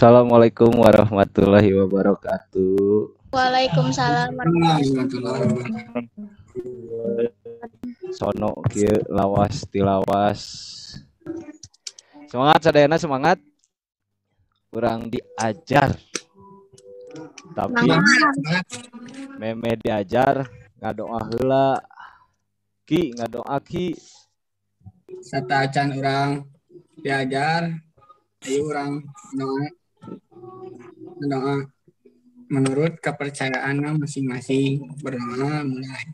Assalamualaikum warahmatullahi wabarakatuh. Waalaikumsalam warahmatullahi Sono kieu lawas tilawas. Semangat sadayana semangat. Kurang diajar. Tapi meme diajar ngadoa heula. Ki ngadoa ki. Sata acan orang diajar, ayo orang doa menurut kepercayaan masing-masing berdoa mulai.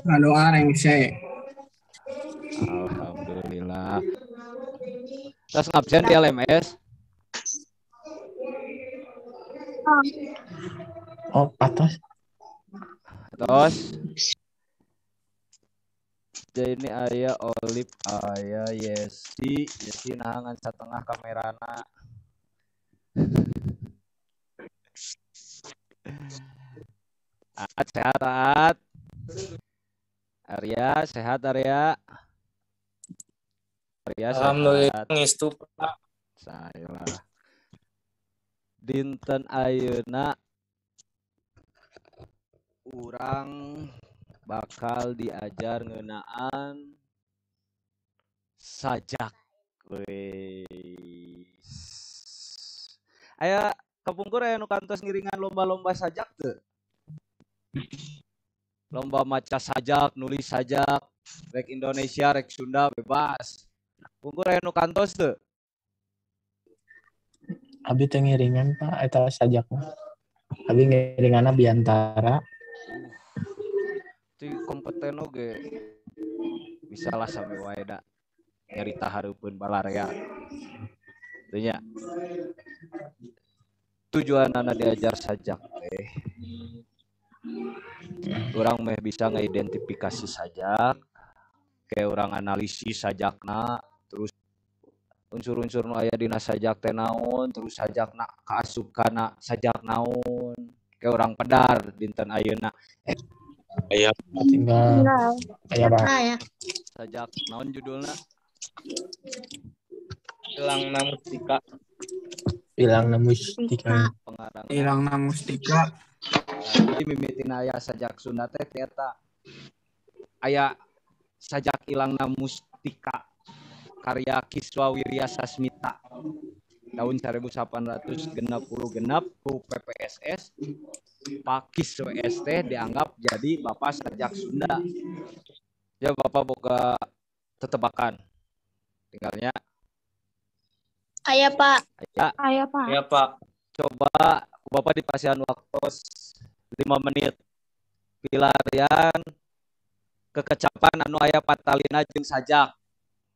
Doa rengse. Alhamdulillah. Terus ngabsen di LMS. Oh, atas. Terus jadi ini aya Olip, aya Yesi nahangan setengah kamerana. Sehat. Arya sehat Arya. Alhamdulillah ngestu Pak. Sayalah. Dinten ayeuna urang bakal diajar ngeunaan sajak. Aya kapungkur aya nu kantos ngiringan lomba-lomba sajak teu? Lomba maca sajak, nulis sajak, rek Indonesia, rek Sunda bebas. Pungkur aya nu kantos teu? Abi teu ngiringan Pak eta sajakna. Abi ngiringanna biantara. Ti kompeten oge. Bisalah sami wae da. Nyarita hareupeun balarea. Teu nya. Tujuanna diajar sajak teh. Urang meh bisa ngidentifikasi sajak, kayak urang analisis sajakna, terus unsur-unsur nu aya dina sajak teh naon, terus sajakna kaasup kana sajak naon, kayak urang pedar dinten ayeuna. Aya tinggal aya Pak. Sajak naon judulna? Ilangna mustika. Ilangna mustika. Pengarang. Ilangna mustika. Jadi mimitin aya sajak Sunda teh eta aya sajak ilangna mustika karya Kiswa Wirya Sasmita tahun 1860 genap ku PPSS. Pakis WST dianggap jadi bapak sajak Sunda. Ya bapak boga tetebakan tinggalnya. Aya Pak. Iya Pak. Coba bapak dipasihan waktu 5 menit pilarian kekecapan anu aya patalina jeung sajak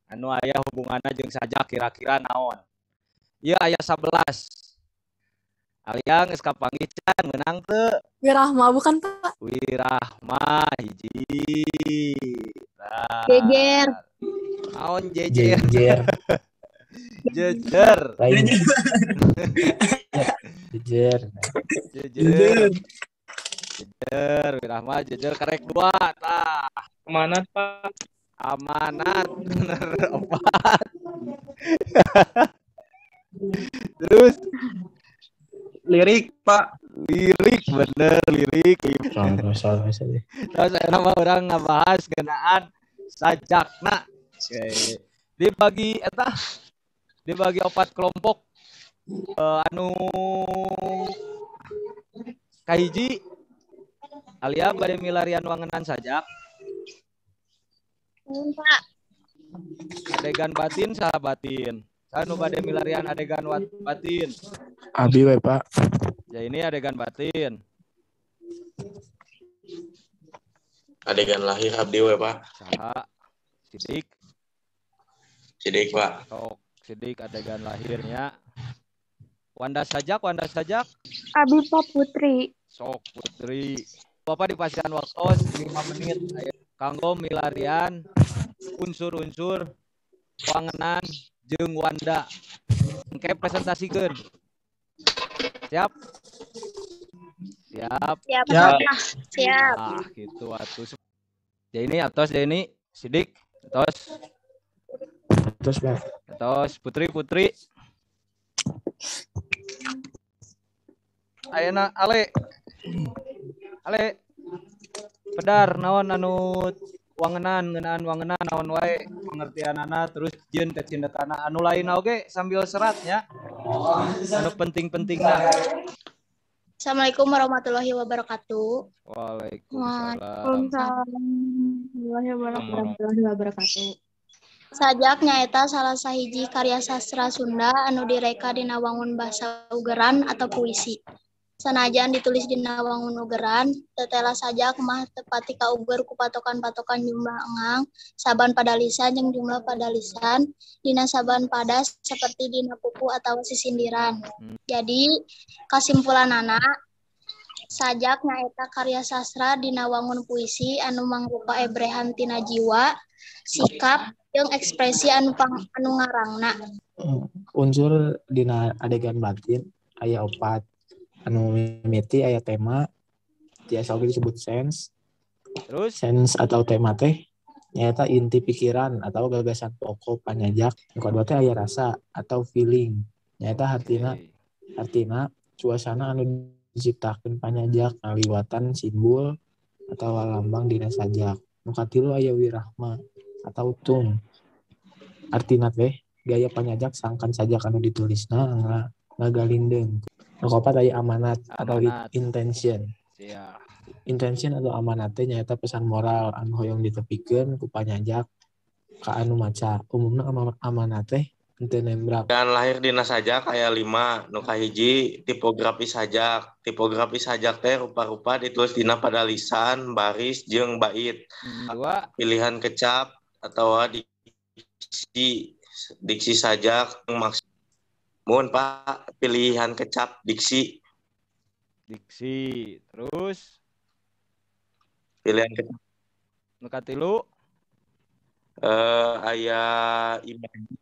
anu aya hubunganna jeung sajak kira-kira naon. Ieu aya 11. Alia geus kapanggih can meunang teu? Wirahma bukan Pak? Wirahma hiji. Nah. Jejer. Naon jejer? Jejer. Jejer. Jejer. Jejer. Jejer, Wirahma jejer karek 2 tah. Amanat Pak. Amanat bener 4. Terus Lirik Pak. lirik bener lirik. Salah. Terus nama orang ngabahas ngeunaan sajakna. Oke. Dibagi 4 kelompok anu kahiji alia bade milarian wangenan sajak. Pak. Adegan batin saha batin. Anu bade milarian adegan batin. Abi we Pak. Ya ini adegan batin. Adegan lahir abdi we Pak. Saha? Sidik Pak. Sok sidik adegan lahirnya. Wanda sajak. Abi Pak Putri. Sok Putri. Bapak dipasihan waktu 5 menit. Ayo kanggo milarian unsur-unsur wangenan jeung Wanda. Engke presentasikan. Siap? Siap. Siap. Siap. Siap. Ah, gitu atuh. Jadi ini Sidik, Terus Pak. Putri. Ayeuna Ale. Pedar naon anu wangenan naon wae pengertianana terus jeung kacindetana anu lain oge sambil seratnya. Anu penting-pentingna. Assalamualaikum warahmatullahi wabarakatuh. Waalaikumsalam. Warahmatullahi wabarakatuh. Sajak nyaeta salah sahiji karya sastra Sunda anu direka dina wangun basa ugeran atau puisi. Sanajan ditulis dina wangun ugeran, tetela sajak mah tepati kauger ku patokan-patokan jumlah engang, saban pada lisan jeung jumlah pada lisan, dina saban pada seperti dina pupu atau sisindiran. Jadi, kasimpulanana, sajak nyaeta karya sastra dina wangun puisi anu mangrupa ebrehan tina jiwa, sikap, jeung ekspresi anu ngarangna. Unsur dina adegan batin aya 4. Anu mimiti aya tema tiasa oge disebut sense. Terus Sense atau tema teh nyaeta inti pikiran atau gagasan pokok panyajak. Yang kedua teh aya rasa atau feeling. Nyaeta artina suasana anu diciptakeun panyajak ngaliwatan simbol atau lambang dina sajak. Nu katilu aya wirahma atau tune. Artina teh gaya panyajak sangkan sajak anu ditulisna ngagalindeung. Nu kaopat aya amanat atau intention. Siap. Intention atau amanat teh nyaeta pesan moral anu hoyong ditepikeun ku panyajak ka anu maca. Umumna amanat teh henteu nembrak. Dan lahir dina sajak aya 5. Nu kahiji tipografi sajak. Tipografi sajak teh rupa-rupa ditulis dina pada lisan, baris jeung bait. 2. Pilihan kecap atau diksi sajak maksud. Mohon Pak, pilihan kecap diksi. Terus Pilihan kecap nu katilu aya imaji.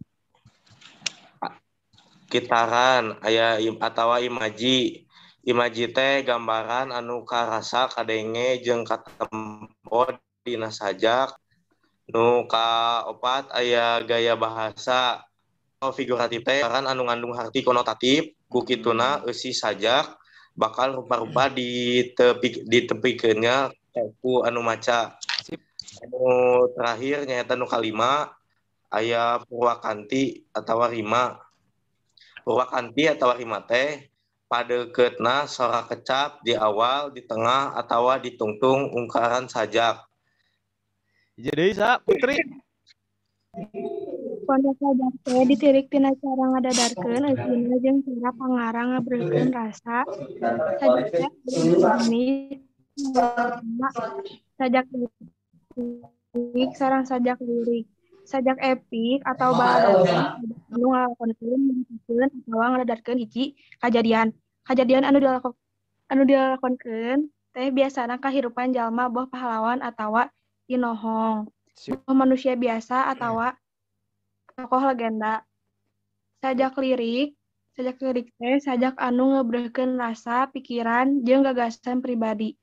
Kitaran aya atawa imaji. Imaji teh gambaran anu karasa kadenge jeung katempo dina sajak. Nu kaopat aya gaya bahasa figuratif teh kan anu ngandung arti konotatif ku kituna eusi sajak bakal rupa-rupa ditepikeunnya ku anu maca. Anu terakhir nyaeta nu kalima aya purwakanti atawa rima. Purwakanti atawa rima teh padeuketna sora kecap di awal, di tengah atawa di tungtung ungkaran sajak. Jadi Putri Pondok sajak teh ditirik tina cara ngadadarkeun eusina jeung cara pangarang ngabreukeun rasa. Sajak teh jenis sajak epik sareng sajak lirik. Sajak epik atau balada anu ngalakoneun atawa ngadadarkeun hiji kajadian. Kajadian anu dilakonkeun teh biasana kahirupan jalma boh pahlawan atawa inohong. Boh manusia biasa atawa tokoh legenda. Sajak lirik teh sajak anu ngebreukeun rasa, pikiran, jeung gagasan pribadi.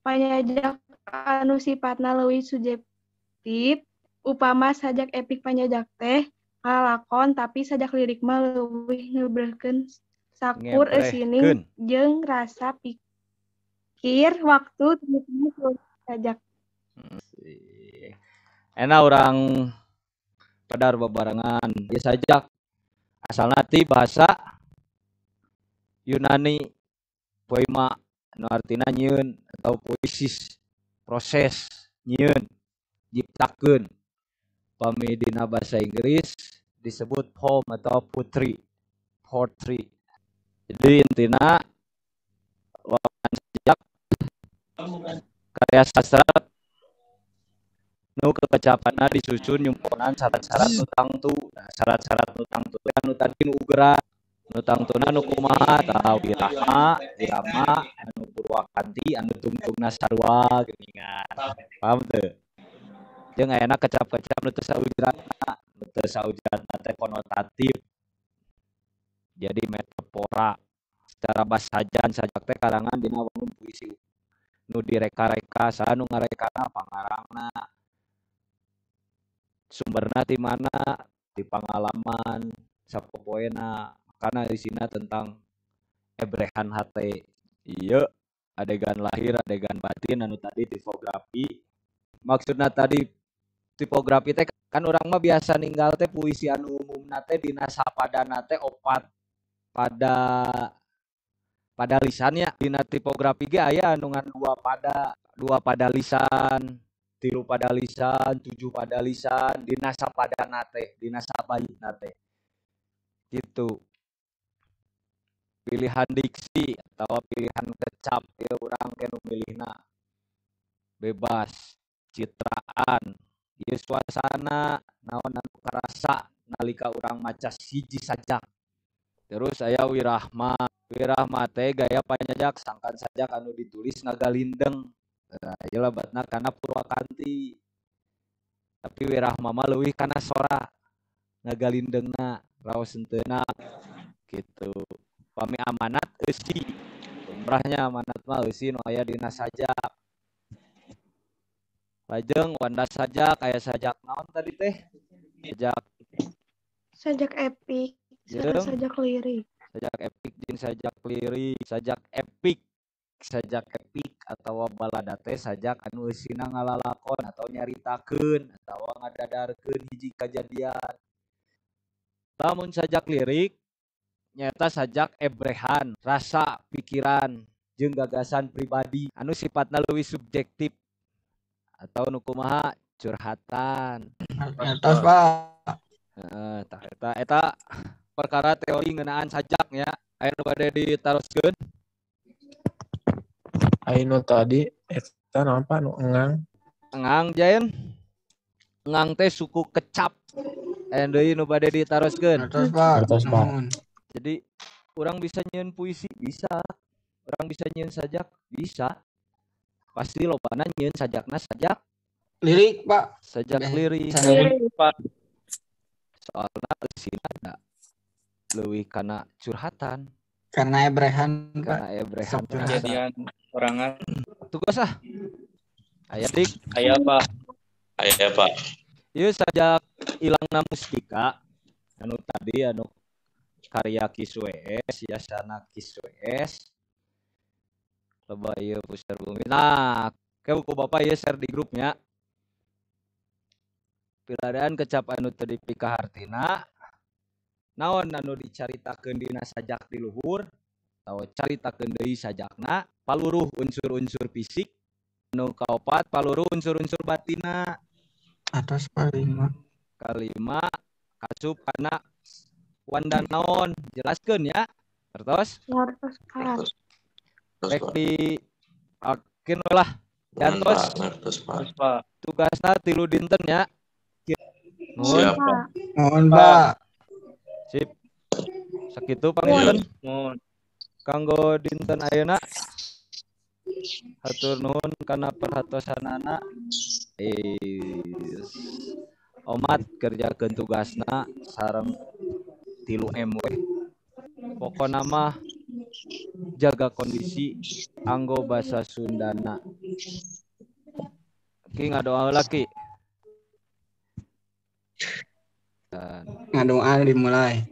Panyajak anu sifatna leuwih subjektif, upama sajak epik panyajak teh ngalakon tapi sajak lirik mah leuwih ngebreukeun sakur eusining jeung rasa pikir waktu terutama sajak. Enak orang pedar bebarengan dia sajak asalna ti bahasa Yunani poema nu artina nyieun atau poesis proses nyieun nyiptakeun. Pami dina bahasa Inggris disebut poem atau poetry. Jadi intina wawasan sajak karya sastra nu kecapanna disusun nyumponan syarat-syarat nu tangtu. Syarat-syarat nu tangtu anu tadi nu ugeran, nu tangtuna nu kumaha tah wirahma anu purwakanti anu tungtungna sarua geuningan. Paham teu? Jeung ayeuna kecap-kecap nu teu saujratna teh konotatif. Jadi metafora secara basajan sajak teh karangan dina wangun puisi nu direka-reka saha nu ngarekana pangarangna. sumberna di mana, di pengalaman sapopoena, karena di sini tentang ebrehan hate. Iya, adegan lahir, adegan batin, anu tadi tipografi. Maksudnya tadi tipografi teh kan orang mah biasa ninggal teh puisi anu umumna teh dina sapadana teh opat pada lisannya. Dina tipografi ge aya anu ngan dua pada lisan, 3 pada lisan, 7 pada lisan, dina sapadana teh, dina sabayitna teh. Gitu. Pilihan diksi atau pilihan kecap ya urang ke nu milihna bebas. Citraan, ieu suasana naon anu karasa nalika urang maca hiji sajak. Terus aya wirahma teh gaya panyajak sangkan sajak anu ditulis ngagalindeng. Ieu lebatna kana Purwakanti. Tapi wirahma mah leuwih kana sora ngagalindengna raos henteu gitu. Pami amanat eusi. Umrahnya amanat mah eusi nu aya dina sajak. Lajeng wanda sajak aya sajak naon tadi teh? Sajak epik, Jeung sajak lirik. sajak epik jeung sajak lirik. Sajak epik atawa balada teh sajak anu eusina ngalalakon atau nyaritakeun atawa ngadadarkeun hiji kajadian. Lamun sajak lirik nyata sajak ebrehan, rasa, pikiran, jeung gagasan pribadi anu sifatna leuwih subjektif atau nu kumaha curhatan. Atas Pak. Eta perkara teori ngeunaan sajak nya. Aya nu bade ditaroskeun? Ainu tadi eta naon Pak nu engang? Engang Jaen. Engang teh suku kecap. Aya deui nu bade ditaroskeun. Atas Pak. Atas, Pak. Nuhun. Jadi urang bisa nyieun puisi bisa. Urang bisa nyieun sajak bisa. Pasti lobana nyieun sajakna sajak Lirik Pak. sajak lirik. Soalna eusina da leuwih kana curhatan, Karena ebrehan Pak. kana ebrehan Sok curhatan. rasa. Kejadian orangan. Tugas aya dik. Aya Pak. Aya Pak. Ieu sajak ilangna mustika anu tadi anu karya Kiswees, yasana Kiswees. Loba ieu poster bumi. Nah, ke buku Bapak ieu share di grupnya. Piladaan kecap anu teu dipikahartina. Naon anu dicaritakeun dina sajak di luhur atau caritakeun deui sajakna, paluruh unsur-unsur fisik, anu kaopat paluruh unsur-unsur batina. Atas Pak 5. Kalima kasup kana wanda naon jelaskeun ya. Terus Hartos Pak. rek di akeun lah. Jantos Ngertos Pak. Terus Pak. tugasna 3 dinten ya. Nuhun. Siap. Pak. Mohon Pak. Sip. Sakitu panginten Mun. kanggo dinten ayeuna. Hatur nuhun kana perhatosanana. Omat kerjakeun tugasna sareng 3M we. Pokona mah jaga kondisi anggo basa Sundana. Ki ngadoa heula Ki. Ngadoa dimulai.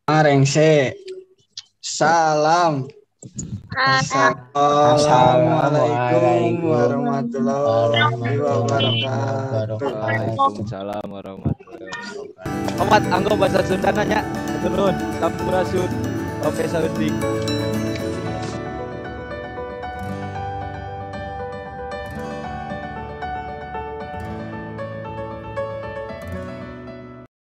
Arengse. Salam. Assalamualaikum warahmatullahi wabarakatuh. Waalaikumsalam warahmatullahi wabarakatuh. Omat anggo basa Sundana nya. Hatur nuhun. Sampurasun Profesor Dik.